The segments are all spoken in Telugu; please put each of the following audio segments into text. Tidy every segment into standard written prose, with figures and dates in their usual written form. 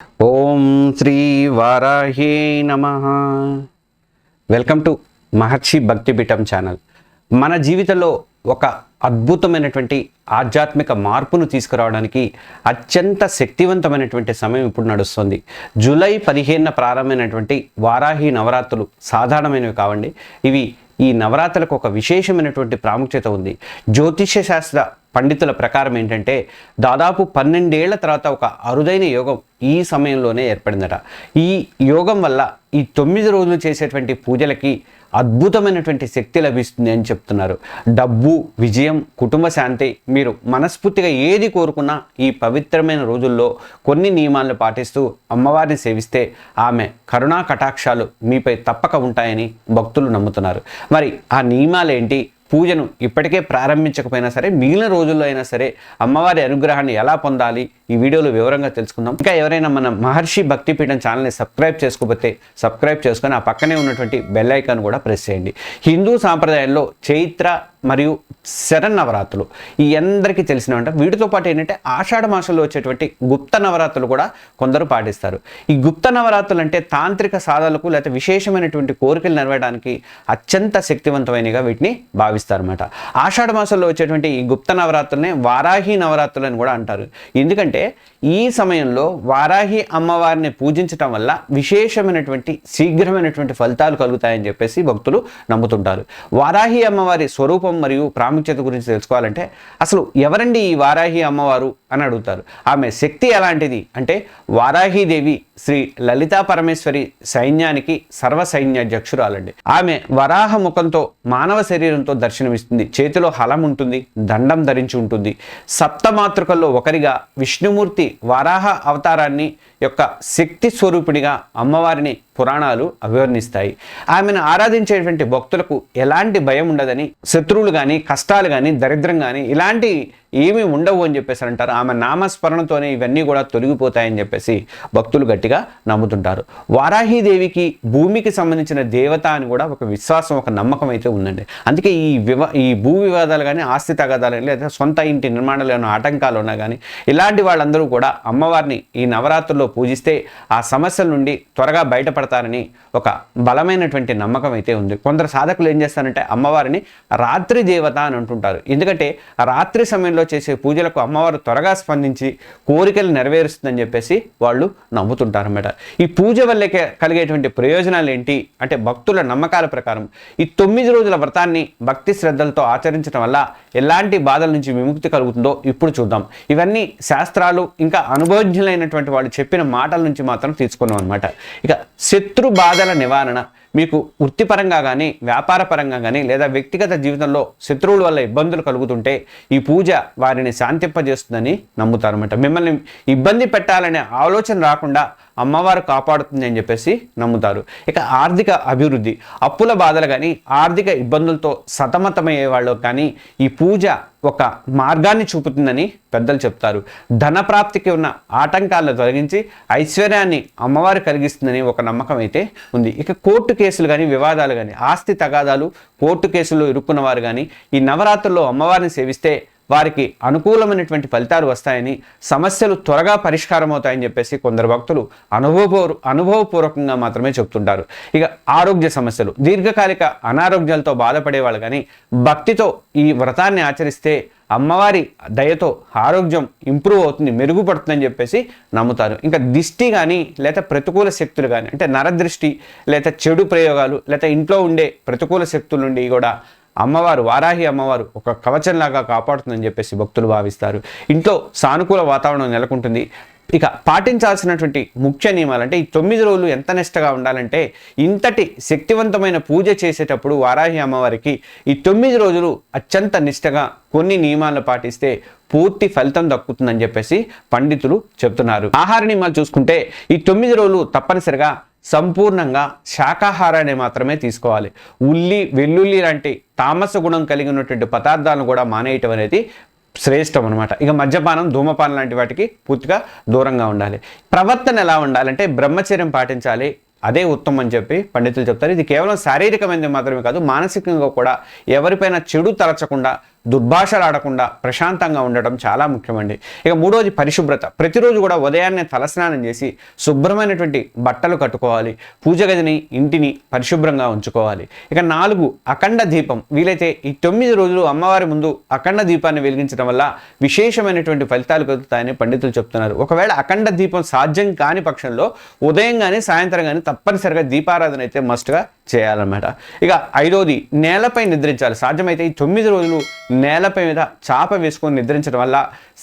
ఓం శ్రీ వారాహే నమః. Welcome to Maharshi Bhaktipeetham channel. మన జీవితంలో ఒక అద్భుతమైనటువంటి ఆధ్యాత్మిక మార్పును తీసుకురావడానికి అత్యంత శక్తివంతమైనటువంటి సమయం ఇప్పుడు నడుస్తుంది. జూలై 15న ప్రారంభమైనటువంటి వారాహి నవరాత్రులు సాధారణమైనవి కావండి. ఇవి ఈ నవరాత్రులకు ఒక విశేషమైనటువంటి ప్రాముఖ్యత ఉంది. జ్యోతిష్య శాస్త్ర పండితుల ప్రకారం ఏంటంటే దాదాపు 12 ఏళ్ల తర్వాత ఒక అరుదైన యోగం ఈ సమయంలోనే ఏర్పడిందట. ఈ యోగం వల్ల ఈ 9 రోజులు చేసేటువంటి పూజలకి అద్భుతమైనటువంటి శక్తి లభిస్తుంది అని చెప్తున్నారు. డబ్బు, విజయం, కుటుంబ శాంతి, మీరు మనస్ఫూర్తిగా ఏది కోరుకున్నా ఈ పవిత్రమైన రోజుల్లో కొన్ని నియమాలను పాటిస్తూ అమ్మవారిని సేవిస్తే ఆమె కరుణా కటాక్షాలు మీపై తప్పక ఉంటాయని భక్తులు నమ్ముతున్నారు. మరి ఆ నియమాలు ఏంటి? పూజను ఇప్పటికే ప్రారంభించకపోయినా సరే మిగిలిన రోజుల్లో అయినా సరే అమ్మవారి అనుగ్రహాన్ని ఎలా పొందాలి ఈ వీడియోలో వివరంగా తెలుసుకుందాం. ఇంకా ఎవరైనా మన మహర్షి భక్తిపీఠం ఛానల్ని సబ్స్క్రైబ్ చేసుకోకపోతే సబ్స్క్రైబ్ చేసుకొని ఆ పక్కనే ఉన్నటువంటి బెల్ ఐకాన్ కూడా ప్రెస్ చేయండి. హిందూ సాంప్రదాయంలో చైత్ర మరియు శరన్నవరాత్రులు ఈ అందరికీ తెలిసినవంట. వీటితో పాటు ఏంటంటే ఆషాఢ మాసంలో వచ్చేటువంటి గుప్త నవరాత్రులు కూడా కొందరు పాటిస్తారు. ఈ గుప్త నవరాత్రులు అంటే తాంత్రిక సాధనలకు లేకపోతే విశేషమైనటువంటి కోరికలు నెరవేరడానికి అత్యంత శక్తివంతమైనగా వీటిని భావిస్తారన్నమాట. ఆషాఢ మాసంలో వచ్చేటువంటి ఈ గుప్త నవరాత్రులనే వారాహి నవరాత్రులు అని కూడా అంటారు. ఎందుకంటే ఈ సమయంలో వారాహి అమ్మవారిని పూజించటం వల్ల విశేషమైనటువంటి శీఘ్రమైనటువంటి ఫలితాలు కలుగుతాయని చెప్పేసి భక్తులు నమ్ముతుంటారు. వారాహి అమ్మవారి స్వరూపం మరియు ప్రాముఖ్యత గురించి తెలుసుకోవాలంటే అసలు ఎవరండి ఈ వారాహి అమ్మవారు అని అడుగుతారు. ఆమె శక్తి ఎలాంటిది అంటే వారాహీదేవి శ్రీ లలితా పరమేశ్వరి సైన్యానికి సర్వ సైన్యాధ్యక్షురాలండి. ఆమె వరాహ ముఖంతో మానవ శరీరంతో దర్శనమిస్తుంది. చేతిలో హలం ఉంటుంది, దండం ధరించి ఉంటుంది. సప్తమాతృకల్లో ఒకరిగా విష్ణుమూర్తి వారాహ అవతారాన్ని యొక్క శక్తి స్వరూపిణిగా అమ్మవారిని పురాణాలు అభివర్ణిస్తాయి. ఆమెను ఆరాధించేటువంటి భక్తులకు ఎలాంటి భయం ఉండదని, శత్రువులు కానీ, కష్టాలు కానీ, దరిద్రం కానీ ఇలాంటి ఏమీ ఉండవు అని చెప్పేసి అంటారు. ఆమె నామస్మరణతోనే ఇవన్నీ కూడా తొలగిపోతాయని చెప్పేసి భక్తులు గట్టిగా నమ్ముతుంటారు. వారాహీదేవికి భూమికి సంబంధించిన దేవత అని కూడా ఒక విశ్వాసం, ఒక నమ్మకం అయితే ఉందండి. అందుకే ఈ భూ వివాదాలు కానీ, ఆస్తి తగాదాలు కానీ, లేదా సొంత ఇంటి నిర్మాణంలో ఏమైనా ఆటంకాలు ఉన్నా కానీ ఇలాంటి వాళ్ళందరూ కూడా అమ్మవారిని ఈ నవరాత్రుల్లో పూజిస్తే ఆ సమస్యల నుండి త్వరగా బయటపడతారని ఒక బలమైనటువంటి నమ్మకం అయితే ఉంది. కొందరు సాధకులు ఏం చేస్తారంటే అమ్మవారిని రాత్రి దేవత అని అంటుంటారు. ఎందుకంటే రాత్రి సమయంలో చేసే పూజలకు అమ్మవారు త్వరగా స్పందించి కోరికలు నెరవేరుస్తుందని చెప్పేసి వాళ్ళు నమ్ముతుంటారు అన్నమాట. ఈ పూజ వల్ల కలిగేటువంటి ప్రయోజనాలు ఏంటి అంటే భక్తుల నమ్మకాల ప్రకారం ఈ 9 రోజుల వ్రతాన్ని భక్తి శ్రద్ధలతో ఆచరించడం వల్ల ఎలాంటి బాధల నుంచి విముక్తి కలుగుతుందో ఇప్పుడు చూద్దాం. ఇవన్నీ శాస్త్రాలు ఇంకా అనుభవజ్ఞులైనటువంటి వాళ్ళు చెప్పిన మాటల నుంచి మాత్రం తీసుకున్నాం అనమాట. ఇక శత్రు బాధల నివారణ, మీకు వృత్తిపరంగా కానీ, వ్యాపార పరంగా కానీ, లేదా వ్యక్తిగత జీవితంలో శత్రువుల వల్ల ఇబ్బందులు కలుగుతుంటే ఈ పూజ వారిని శాంతింపజేస్తుందని నమ్ముతారన్నమాట. మిమ్మల్ని ఇబ్బంది పెట్టాలనే ఆలోచన రాకుండా అమ్మవారు కాపాడుతుంది అని చెప్పేసి నమ్ముతారు. ఇక ఆర్థిక అభివృద్ధి, అప్పుల బాధలు కానీ, ఆర్థిక ఇబ్బందులతో సతమతమయ్యే వాళ్ళు కానీ ఈ పూజ ఒక మార్గాన్ని చూపుతుందని పెద్దలు చెప్తారు. ధన ప్రాప్తికి ఉన్న ఆటంకాలను తొలగించి ఐశ్వర్యాన్ని అమ్మవారు కలిగిస్తుందని ఒక నమ్మకం అయితే ఉంది. ఇక కోర్టు కేసులు కానీ, వివాదాలు కానీ, ఆస్తి తగాదాలు, కోర్టు కేసుల్లో ఇరుక్కున్న వారు కానీ ఈ నవరాత్రుల్లో అమ్మవారిని సేవిస్తే వారికి అనుకూలమైనటువంటి ఫలితాలు వస్తాయని, సమస్యలు త్వరగా పరిష్కారం అవుతాయని చెప్పేసి కొందరు భక్తులు అనుభవపూర్వకంగా మాత్రమే చెప్తుంటారు. ఇక ఆరోగ్య సమస్యలు, దీర్ఘకాలిక అనారోగ్యాలతో బాధపడే వాళ్ళు కానీ భక్తితో ఈ వ్రతాన్ని ఆచరిస్తే అమ్మవారి దయతో ఆరోగ్యం ఇంప్రూవ్ అవుతుంది, మెరుగుపడుతుందని చెప్పేసి నమ్ముతారు. ఇంకా దిష్టి కానీ లేదా ప్రతికూల శక్తులు కానీ అంటే నరదృష్టి లేదా చెడు ప్రయోగాలు లేదా ఇంట్లో ఉండే ప్రతికూల శక్తుల నుండి కూడా అమ్మవారు వారాహి అమ్మవారు ఒక కవచంలాగా కాపాడుతుందని చెప్పేసి భక్తులు భావిస్తారు. ఇంట్లో సానుకూల వాతావరణం నెలకొంటుంది. ఇక పాటించాల్సినటువంటి ముఖ్య నియమాలు అంటే ఈ 9 రోజులు ఎంత నిష్టగా ఉండాలంటే ఇంతటి శక్తివంతమైన పూజ చేసేటప్పుడు వారాహి అమ్మవారికి ఈ 9 రోజులు అత్యంత నిష్టగా కొన్ని నియమాలను పాటిస్తే పూర్తి ఫలితం దక్కుతుందని చెప్పేసి పండితులు చెప్తున్నారు. ఆహార నియమాలు చూసుకుంటే ఈ 9 రోజులు తప్పనిసరిగా సంపూర్ణంగా శాకాహారాన్ని మాత్రమే తీసుకోవాలి. ఉల్లి, వెల్లుల్లి లాంటి తామస గుణం కలిగి ఉన్నటువంటి పదార్థాలను కూడా మానేయటం అనేది శ్రేష్టం అనమాట. ఇక మద్యపానం, ధూమపానం లాంటి వాటికి పూర్తిగా దూరంగా ఉండాలి. ప్రవర్తన ఎలా ఉండాలంటే బ్రహ్మచర్యం పాటించాలి. అదే ఉత్తమం అని చెప్పి పండితులు చెప్తారు. ఇది కేవలం శారీరకమైనది మాత్రమే కాదు, మానసికంగా కూడా ఎవరిపైన చెడు తలచకుండా దుర్భాషలు ఆడకుండా ప్రశాంతంగా ఉండటం చాలా ముఖ్యమండి. ఇక మూడవది పరిశుభ్రత. ప్రతిరోజు కూడా ఉదయాన్నే తలస్నానం చేసి శుభ్రమైనటువంటి బట్టలు కట్టుకోవాలి. పూజ గదిని ఇంటిని పరిశుభ్రంగా ఉంచుకోవాలి. ఇక 4 అఖండ దీపం. వీలైతే ఈ 9 రోజులు అమ్మవారి ముందు అఖండ దీపాన్ని వెలిగించడం వల్ల విశేషమైనటువంటి ఫలితాలు కలుగుతాయని పండితులు చెప్తున్నారు. ఒకవేళ అఖండ దీపం సాధ్యం కాని పక్షంలో ఉదయం కానీ సాయంత్రం కానీ తప్పనిసరిగా దీపారాధన అయితే మస్ట్గా చేయాలన్నమాట. ఇక 5వది నేలపై నిద్రించాలి. సాధ్యమైతే ఈ 9 రోజులు నేలపై మీద చాప వేసుకొని నిద్రించడం వల్ల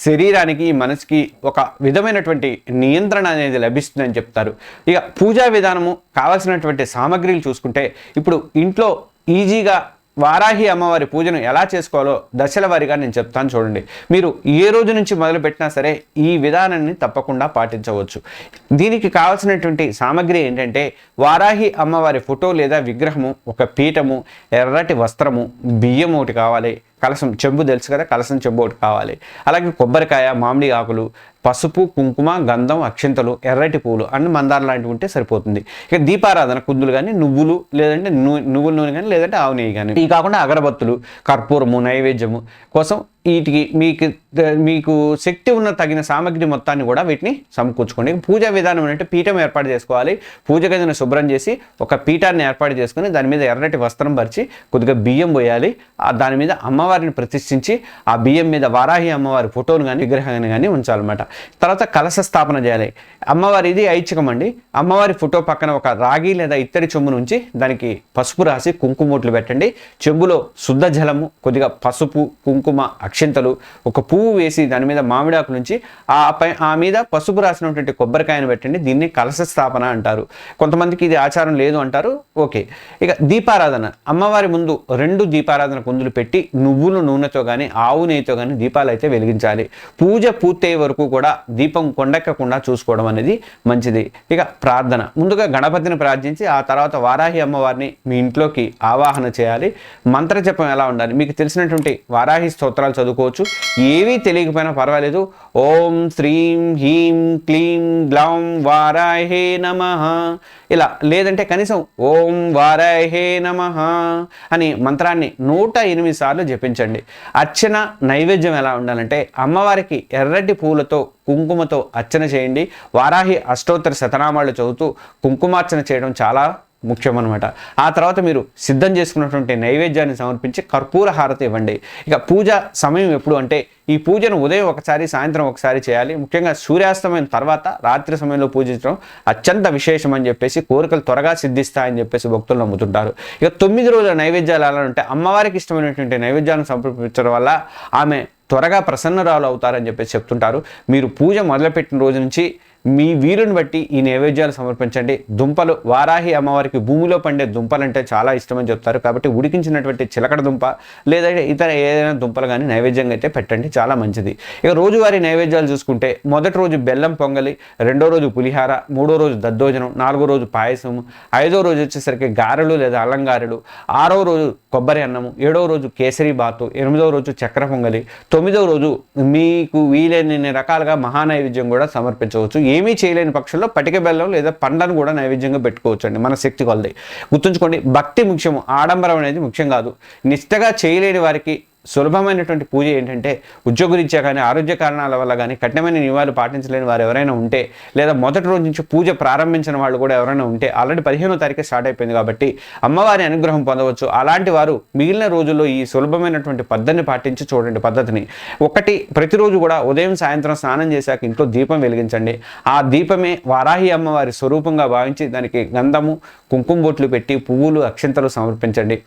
శరీరానికి మనసుకి ఒక విధమైనటువంటి నియంత్రణ అనేది లభిస్తుందని చెప్తారు. ఇక పూజా విధానము కావాల్సినటువంటి సామగ్రిలు చూసుకుంటే ఇప్పుడు ఇంట్లో ఈజీగా వారాహి అమ్మవారి పూజను ఎలా చేసుకోవాలో దశల వారీగా నేను చెప్తాను చూడండి. మీరు ఏ రోజు నుంచి మొదలు పెట్టినా సరే ఈ విధానాన్ని తప్పకుండా పాటించవచ్చు. దీనికి కావాల్సినటువంటి సామగ్రి ఏంటంటే వారాహి అమ్మవారి ఫోటో లేదా విగ్రహము, ఒక పీఠము, ఎర్రటి వస్త్రము, బియ్యం ఒకటి కావాలి, కలసం చెంబు తెలుసు కదా, కలసం చెంబు ఒకటి కావాలి, అలాగే కొబ్బరికాయ, మామిడి ఆకులు, పసుపు, కుంకుమ, గంధం, అక్షింతలు, ఎర్రటి పూలు అన్ని మందారం లాంటివి ఉంటే సరిపోతుంది. ఇక దీపారాధన కుందులు కానీ, నువ్వులు లేదంటే నువ్వుల నూనె కానీ, లేదంటే ఆవు నెయ్యి కానీ, ఇవి కాకుండా అగరబత్తులు, కర్పూరము, నైవేద్యము కోసం వీటికి మీకు శక్తి ఉన్న తగిన సామగ్రి మొత్తాన్ని కూడా వీటిని సమకూర్చుకోండి. పూజా విధానం అంటే పీఠం ఏర్పాటు చేసుకోవాలి. పూజ గదిని శుభ్రం చేసి ఒక పీఠాన్ని ఏర్పాటు చేసుకుని దాని మీద ఎర్రటి వస్త్రం పరిచి కొద్దిగా బియ్యం పోయాలి. దాని మీద అమ్మవారిని ప్రతిష్ఠించి ఆ బియ్యం మీద వారాహి అమ్మవారి ఫోటోను కానీ విగ్రహాన్ని కానీ ఉంచాలన్నమాట. తర్వాత కలశ స్థాపన చేయాలి. అమ్మవారి ఇది ఐచ్ఛికం అండి. అమ్మవారి ఫోటో పక్కన ఒక రాగి లేదా ఇత్తడి చెంబు నుంచి దానికి పసుపు రాసి కుంకుమొట్లు పెట్టండి. చెంబులో శుద్ధ జలము, కొద్దిగా పసుపు, కుంకుమ, అక్షింతలు, ఒక పువ్వు వేసి దాని మీద మామిడాకు నుంచి ఆ మీద పసుపు రాసినటువంటి కొబ్బరికాయను పెట్టండి. దీన్ని కలశ స్థాపన అంటారు. కొంతమందికి ఇది ఆచారం లేదు అంటారు, ఓకే. ఇక దీపారాధన. అమ్మవారి ముందు 2 దీపారాధన కుందులు పెట్టి నువ్వులు నూనెతో కానీ ఆవు నెయ్యితో కానీ దీపాలు అయితే వెలిగించాలి. పూజ పూర్తయ్యే వరకు కూడా దీపం కొండెక్కకుండా చూసుకోవడం అనేది మంచిది. ఇక ప్రార్థన. ముందుగా గణపతిని ప్రార్థించి ఆ తర్వాత వారాహి అమ్మవారిని మీ ఇంట్లోకి ఆవాహన చేయాలి. మంత్ర జపం ఎలా ఉండాలి? మీకు తెలిసినటువంటి వారాహి స్తోత్రాలు చదువుకోవచ్చు. ఏవీ తెలియకపోయినా పర్వాలేదు. ఓం శ్రీం హ్రీం క్లీం గ్లౌం వారాహే నమః ఇలా, లేదంటే కనీసం ఓం వారాహే నమః అని మంత్రాన్ని 108 సార్లు జపించండి. అర్చన నైవేద్యం ఎలా ఉండాలంటే అమ్మవారికి ఎర్రటి పూలతో కుంకుమతో అర్చన చేయండి. వారాహి అష్టోత్తర శతనామాలు చదువుతూ కుంకుమార్చన చేయడం చాలా ముఖ్యం అనమాట. ఆ తర్వాత మీరు సిద్ధం చేసుకున్నటువంటి నైవేద్యాన్ని సమర్పించి కర్పూర హారతి ఇవ్వండి. ఇక పూజ సమయం ఎప్పుడు అంటే ఈ పూజను ఉదయం ఒకసారి, సాయంత్రం ఒకసారి చేయాలి. ముఖ్యంగా సూర్యాస్తమయం తర్వాత రాత్రి సమయంలో పూజించడం అత్యంత విశేషం అని చెప్పేసి, కోరికలు త్వరగా సిద్ధిస్తాయని చెప్పేసి భక్తులు నమ్ముతుంటారు. ఇక 9 రోజుల నైవేద్యాలు ఎలా అంటే అమ్మవారికి ఇష్టమైనటువంటి నైవేద్యాలను సమర్పించడం వల్ల ఆమె త్వరగా ప్రసన్నరాలు అవుతారని చెప్పేసి చెప్తుంటారు. మీరు పూజ మొదలుపెట్టిన రోజు నుంచి మీ వీరుని బట్టి ఈ నైవేద్యాలు సమర్పించండి. దుంపలు, వారాహి అమ్మవారికి భూమిలో పండే దుంపలు అంటే చాలా ఇష్టమని చెప్తారు. కాబట్టి ఉడికించినటువంటి చిలకడ దుంప లేదా ఇతర ఏదైనా దుంపలు కానీ నైవేద్యంగా అయితే పెట్టండి, చాలా మంచిది. ఇక రోజువారీ నైవేద్యాలు చూసుకుంటే మొదటి రోజు బెల్లం పొంగలి, 2వ రోజు పులిహార, 3వ రోజు దద్దోజనం, 4వ రోజు పాయసం, 5వ రోజు వచ్చేసరికి గారెలు లేదా అల్లం గారెలు, 6వ రోజు కొబ్బరి అన్నము, 7వ రోజు కేసరి బాతు, 8వ రోజు చక్కెర పొంగలి, 9వ రోజు మీకు వీలైన రకాలుగా మహానైవేద్యం కూడా సమర్పించవచ్చు. ఏమీ చేయలేని పక్షంలో పటిక బెల్లం లేదా పండ్లను కూడా నైవేద్యంగా పెట్టుకోవచ్చు అండి, మన శక్తి కొలది. గుర్తుంచుకోండి, భక్తి ముఖ్యము, ఆడంబరం అనేది ముఖ్యం కాదు. నిష్టగా చేయలేని వారికి సులభమైనటువంటి పూజ ఏంటంటే ఉద్యోగరీత్యా కానీ, ఆరోగ్య కారణాల వల్ల కానీ కఠినమైన నియమాలు పాటించలేని వారు ఎవరైనా ఉంటే, లేదా మొదటి రోజు నుంచి పూజ ప్రారంభించిన వాళ్ళు కూడా ఎవరైనా ఉంటే, ఆల్రెడీ 15వ తారీఖు స్టార్ట్ అయిపోయింది కాబట్టి అమ్మవారి అనుగ్రహం పొందవచ్చు. అలాంటి వారు మిగిలిన రోజుల్లో ఈ సులభమైనటువంటి పద్ధతిని పాటించి చూడండి. పద్ధతిని ప్రతిరోజు కూడా ఉదయం సాయంత్రం స్నానం చేశాక ఇంట్లో దీపం వెలిగించండి. ఆ దీపమే వారాహి అమ్మవారి స్వరూపంగా భావించి దానికి గంధము, కుంకుమ బొట్లు పెట్టి పువ్వులు, అక్షింతలు సమర్పించండి.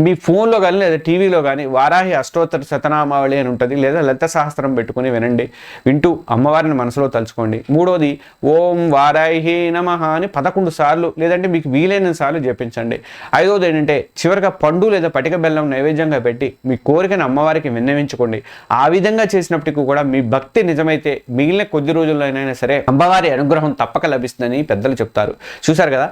మీ ఫోన్లో కానీ లేదా టీవీలో కానీ వారాహి అష్టోత్తర శతనామావళి అని ఉంటుంది, లేదా లలిత సహస్రం పెట్టుకుని వినండి. వింటూ అమ్మవారిని మనసులో తలుచుకోండి. 3వది ఓం వారాహి నమః అని 11 సార్లు లేదంటే మీకు వీలైన సార్లు జపించండి. 5వది ఏంటంటే చివరిగా పండు లేదా పటిక బెల్లం నైవేద్యంగా పెట్టి మీ కోరికను అమ్మవారికి విన్నవించుకోండి. ఆ విధంగా చేసినప్పటికీ కూడా మీ భక్తి నిజమైతే మిగిలిన కొద్ది రోజుల్లోనైనా సరే అమ్మవారి అనుగ్రహం తప్పక లభిస్తుందని పెద్దలు చెప్తారు. చూశారు కదా,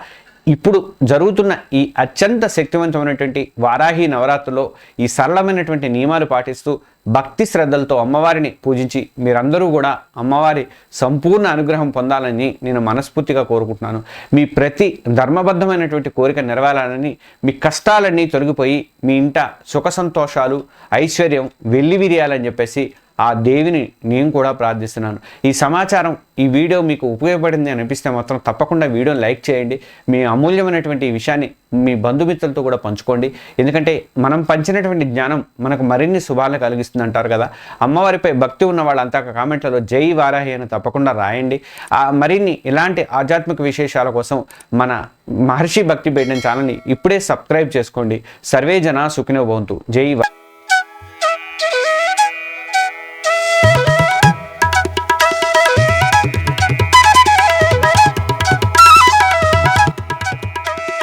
ఇప్పుడు జరుగుతున్న ఈ అత్యంత శక్తివంతమైనటువంటి వారాహి నవరాత్రుల్లో ఈ సరళమైనటువంటి నియమాలు పాటిస్తూ భక్తి శ్రద్ధలతో అమ్మవారిని పూజించి మీరందరూ కూడా అమ్మవారి సంపూర్ణ అనుగ్రహం పొందాలని నేను మనస్ఫూర్తిగా కోరుకుంటున్నాను. మీ ప్రతి ధర్మబద్ధమైనటువంటి కోరిక నెరవేరాలని, మీ కష్టాలన్నీ తొలగిపోయి మీ ఇంట సుఖ సంతోషాలు ఐశ్వర్యం వెల్లివిరియాలని చెప్పేసి ఆ దేవిని నేను కూడా ప్రార్థిస్తున్నాను. ఈ సమాచారం, ఈ వీడియో మీకు ఉపయోగపడింది అనిపిస్తే మాత్రం తప్పకుండా వీడియోని లైక్ చేయండి. మీ అమూల్యమైనటువంటి ఈ విషయాన్ని మీ బంధుమిత్రులతో కూడా పంచుకోండి. ఎందుకంటే మనం పంచినటువంటి జ్ఞానం మనకు మరిన్ని శుభాలను కలిగిస్తుంది అంటారు కదా. అమ్మవారిపై భక్తి ఉన్న వాళ్ళంతా కామెంట్లలో జై వారాహి అని తప్పకుండా రాయండి. మరిన్ని ఇలాంటి ఆధ్యాత్మిక విశేషాల కోసం మన మహర్షి భక్తి పీఠం ఛానల్ని ఇప్పుడే సబ్స్క్రైబ్ చేసుకోండి. సర్వే జన సుఖినో భవంతు. జై